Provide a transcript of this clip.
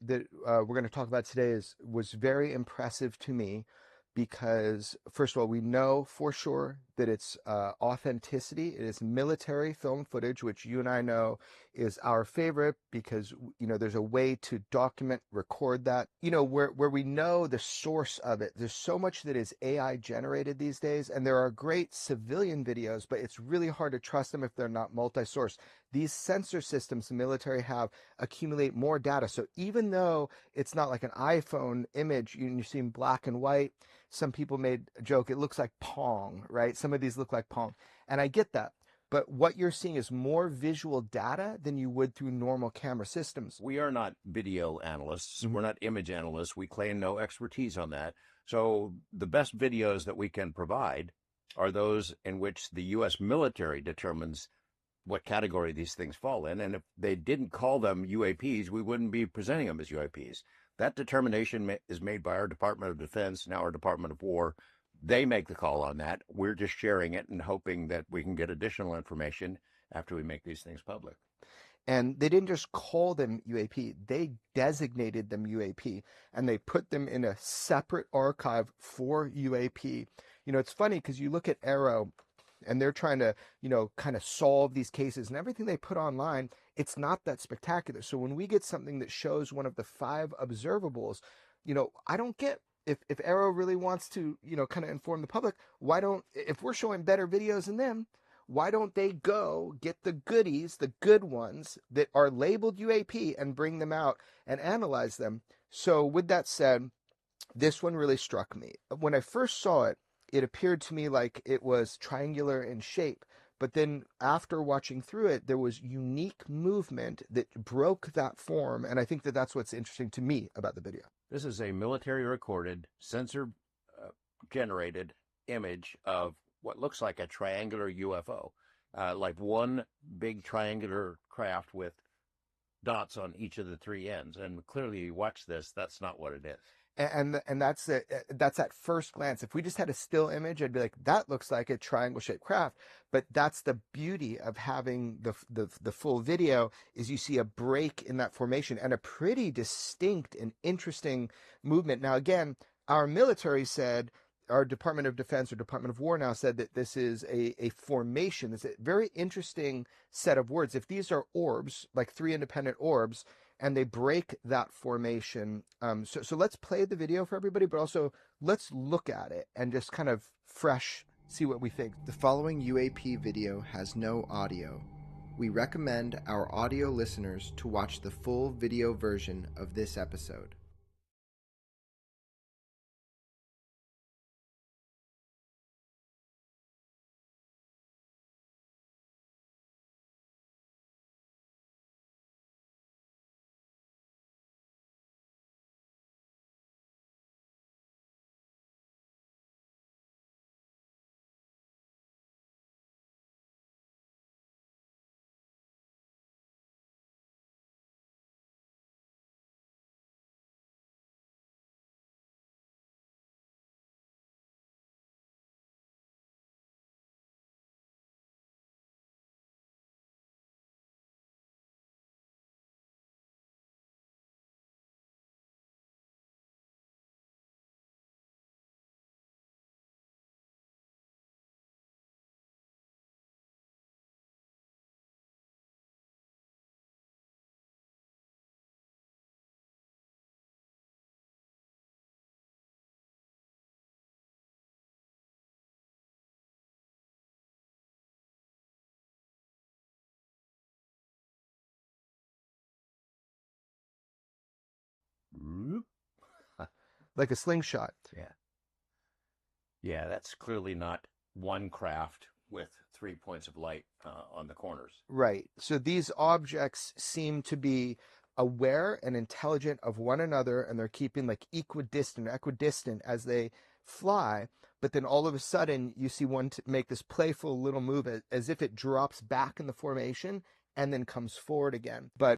that we're going to talk about today was very impressive to me because, first of all, we know for sure that it's authenticity. It is military film footage, which you and I know is our favorite because, there's a way to document, record that, where we know the source of it. There's so much that is AI generated these days, and there are great civilian videos, but it's really hard to trust them if they're not multi-source. These sensor systems the military have accumulate more data. So even though it's not like an iPhone image, you're seeing black and white, some people made a joke, it looks like Pong, right? Some of these look like Pong. And I get that. But what you're seeing is more visual data than you would through normal camera systems. We are not video analysts. We're not image analysts. We claim no expertise on that. So the best videos that we can provide are those in which the U.S. military determines what category these things fall in. And if they didn't call them UAPs, we wouldn't be presenting them as UAPs. That determination is made by our Department of Defense, now our Department of War. They make the call on that. We're just sharing it and hoping that we can get additional information after we make these things public. And they didn't just call them UAP, they designated them UAP, and they put them in a separate archive for UAP. It's funny because you look at Arrow, and they're trying to, kind of solve these cases, and everything they put online, it's not that spectacular. So when we get something that shows one of the 5 observables, I don't get if Arrow really wants to, kind of inform the public, if we're showing better videos than them, why don't they go get the goodies, the good ones that are labeled UAP, and bring them out and analyze them? So with that said, this one really struck me. When I first saw it, it appeared to me like it was triangular in shape. But then after watching through it, there was unique movement that broke that form. And I think that that's what's interesting to me about the video. This is a military recorded, sensor generated image of what looks like a triangular UFO, like one big triangular craft with dots on each of the 3 ends. And clearly you watch this, that's not what it is. And that's at first glance. If we just had a still image, I'd be like, that looks like a triangle-shaped craft. But that's the beauty of having the full video, is you see a break in that formation and a pretty distinct and interesting movement. Now, again, our military said, our Department of Defense or Department of War now said that this is a formation. It's a very interesting set of words. If these are orbs, like 3 independent orbs, and they break that formation. So let's play the video for everybody, but also let's look at it and just kind of see what we think. The following UAP video has no audio. We recommend our audio listeners to watch the full video version of this episode. Like a slingshot. Yeah, that's clearly not one craft with 3 points of light on the corners. Right. So these objects seem to be aware and intelligent of one another, and they're keeping like equidistant as they fly. But then all of a sudden, you see one make this playful little move as if it drops back in the formation and then comes forward again. But